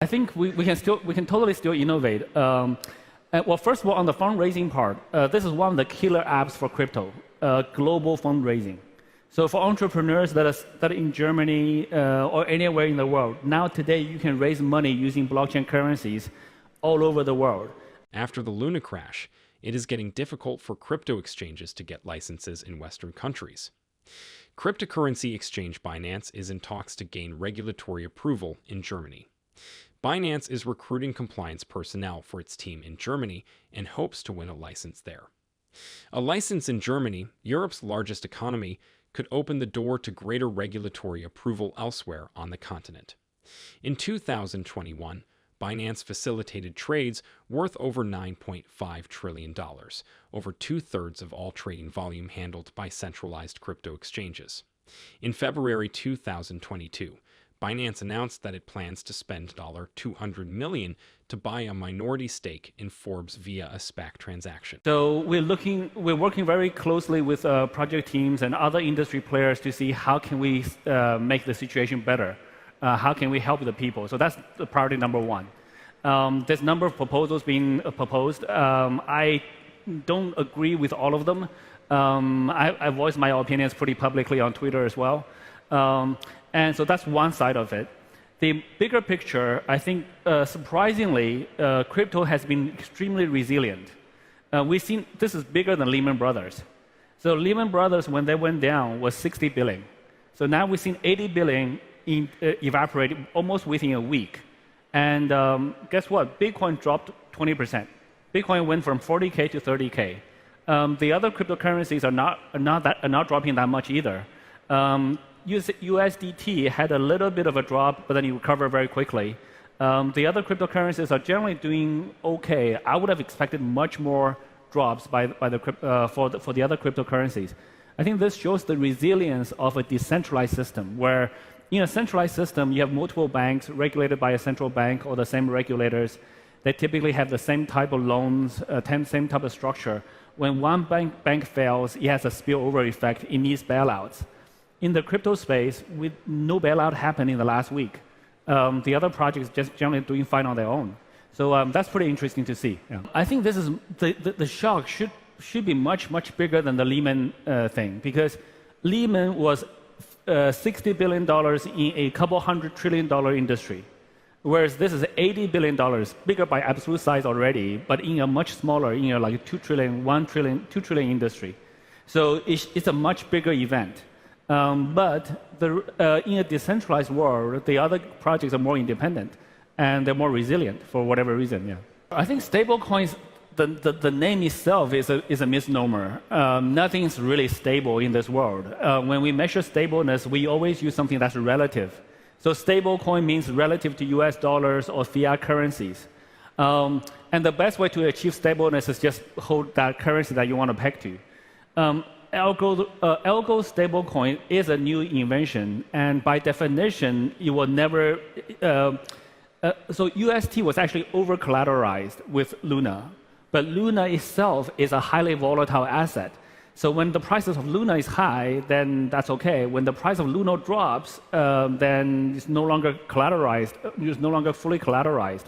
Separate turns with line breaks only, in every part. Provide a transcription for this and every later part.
think we can totally still innovate. Well, first of all, on the fundraising part, this is one of the killer apps for crypto, global fundraising. So for entrepreneurs that are in Germany or anywhere in the world, now today you can raise money using blockchain currencies all over the world.
After the Luna crash, it is getting difficult for crypto exchanges to get licenses in Western countries. Cryptocurrency exchange Binance is in talks to gain regulatory approval in Germany. Binance is recruiting compliance personnel for its team in Germany and hopes to win a license there. A license in Germany, Europe's largest economy, could open the door to greater regulatory approval elsewhere on the continent. In 2021, Binance facilitated trades worth over $9.5 trillion, over two-thirds of all trading volume handled by centralized crypto exchanges. In February 2022, Binance announced that it plans to spend $200 million to buy a minority stake in Forbes via a SPAC transaction.
So we're working very closely with project teams and other industry players to see how can we make the situation better. How can we help the people? So that's the priority number one. There's a number of proposals being proposed. I don't agree with all of them. I voice my opinions pretty publicly on Twitter as well. And so that's one side of it. The bigger picture, I think, surprisingly, crypto has been extremely resilient. We've seen this is bigger than Lehman Brothers. So Lehman Brothers, when they went down, was 60 billion. So now we've seen 80 billion evaporate almost within a week. And guess what? Bitcoin dropped 20%. Bitcoin went from 40K to 30K. The other cryptocurrencies are not dropping that much either. USDT had a little bit of a drop, but then it recovered very quickly. The other cryptocurrencies are generally doing okay. I would have expected much more drops for the other cryptocurrencies. I think this shows the resilience of a decentralized system, where in a centralized system, you have multiple banks regulated by a central bank or the same regulators. They typically have the same type of loans, same type of structure. When one bank fails, it has a spillover effect. It needs bailouts. In the crypto space, with no bailout happened in the last week, the other projects just generally doing fine on their own. So that's pretty interesting to see. Yeah. I think this is the shock should be much bigger than the Lehman thing, because Lehman was $60 billion in a couple $100 trillion industry, whereas this is $80 billion, bigger by absolute size already, but in a much smaller, like 2 trillion, 1 trillion, 2 trillion industry. So it's a much bigger event. But in a decentralized world, the other projects are more independent and they're more resilient for whatever reason. Yeah, I think stablecoins, the name itself is a misnomer. Nothing's really stable in this world. When we measure stableness, we always use something that's relative. So stablecoin means relative to US dollars or fiat currencies. And the best way to achieve stableness is just hold that currency that you want to peg to. Algo stablecoin is a new invention, and by definition, it will never. So UST was actually over-collateralized with Luna, but Luna itself is a highly volatile asset. So when the prices of Luna is high, then that's okay. When the price of Luna drops, then it's no longer collateralized. It's no longer fully collateralized.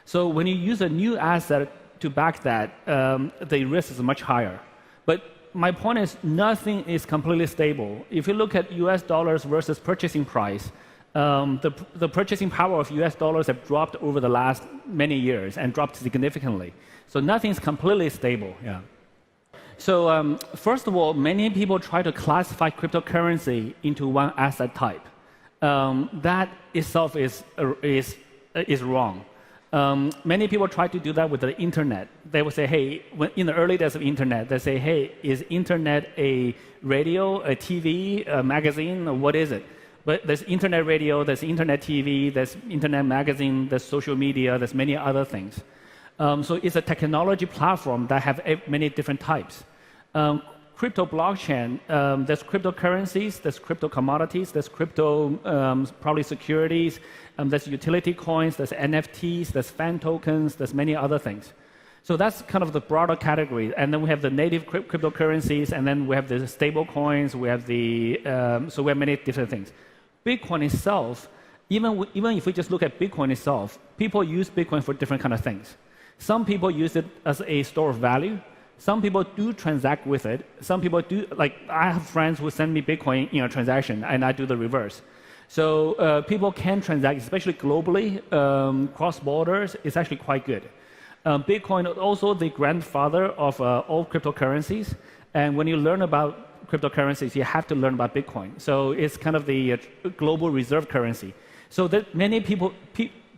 So when you use a new asset to back that, the risk is much higher. But my point is, nothing is completely stable. If you look at US dollars versus purchasing price, the purchasing power of US dollars have dropped over the last many years and dropped significantly. So nothing's completely stable. Yeah. So first of all, many people try to classify cryptocurrency into one asset type. That itself is wrong. Many people try to do that with the internet. They will say, hey, in the early days of internet, they say, hey, is internet a radio, a TV, a magazine, or what is it? But there's internet radio, there's internet TV, there's internet magazine, there's social media, there's many other things. So it's a technology platform that have many different types. Crypto blockchain, there's cryptocurrencies, there's crypto commodities, there's crypto probably securities, there's utility coins, there's NFTs, there's fan tokens, there's many other things. So that's kind of the broader category. And then we have the native cryptocurrencies, and then we have the stable coins, we have the, so we have many different things. Bitcoin itself even if we just look at Bitcoin itself, people use Bitcoin for different kind of things. Some people use it as a store of value. Some people do transact with it. Some people do, like I have friends who send me Bitcoin in a transaction, and I do the reverse. So people can transact, especially globally, cross borders. It's actually quite good. Bitcoin is also the grandfather of all cryptocurrencies. And when you learn about cryptocurrencies, you have to learn about Bitcoin. So it's kind of the global reserve currency. So that many people,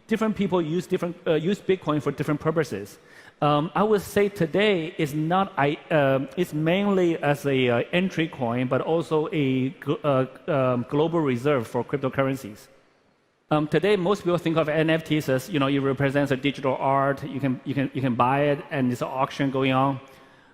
different people use Bitcoin for different purposes. I would say today is not it's mainly as a entry coin, but also a global reserve for cryptocurrencies. Today, most people think of NFTs as it represents a digital art. You can buy it, and there's an auction going on.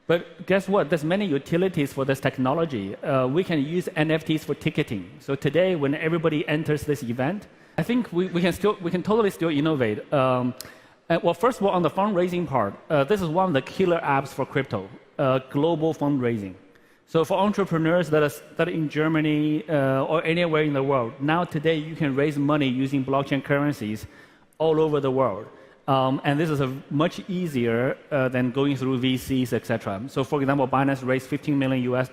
But guess what? There's many utilities for this technology. We can use NFTs for ticketing. So today, when everybody enters this event, I think we can totally still innovate. Well, first of all, on the fundraising part, this is one of the killer apps for crypto, global fundraising. So for entrepreneurs that are in Germany or anywhere in the world, now today you can raise money using blockchain currencies all over the world. And this is much easier than going through VCs, etc. So for example, Binance raised $15 million US,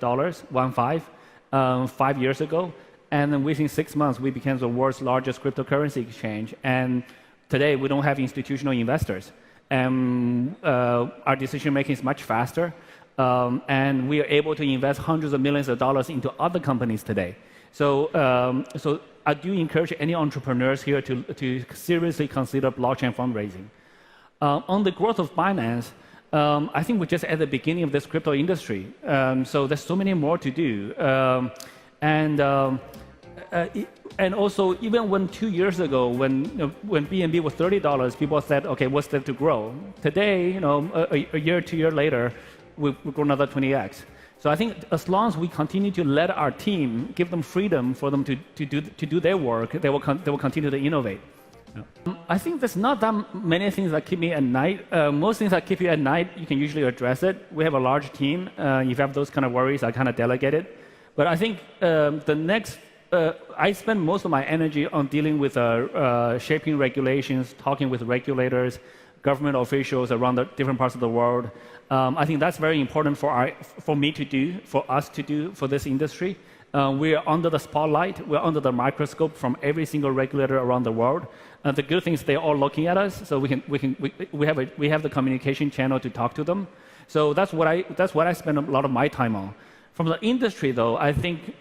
5 years ago. And then within 6 months, we became the world's largest cryptocurrency exchange. And today, we don't have institutional investors. Our decision making is much faster. And we are able to invest hundreds of millions of dollars into other companies today. So I do encourage any entrepreneurs here to seriously consider blockchain fundraising. On the growth of Binance, I think we're just at the beginning of this crypto industry. So there's so many more to do. And also, even when 2 years ago, when BNB was $30, people said, "Okay, what's there to grow?" Today, a year, 2 years later, we've grown another 20x. So I think as long as we continue to let our team give them freedom for them to do their work, they will continue to innovate. I think there's not that many things that keep me at night. Most things that keep you at night, you can usually address it. We have a large team. If you have those kind of worries, I kind of delegate it. But I think I spend most of my energy on dealing with shaping regulations, talking with regulators, government officials around the different parts of the world. I think that's very important for me to do, for us to do, for this industry. We are under the spotlight. We're under the microscope from every single regulator around the world. The good thing is they're all looking at us, so we have the communication channel to talk to them. So that's what I spend a lot of my time on. From the industry, though, I think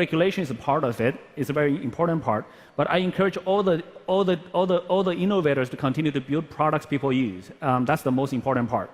regulation is a part of it. It's a very important part. But I encourage all the innovators to continue to build products people use. That's the most important part.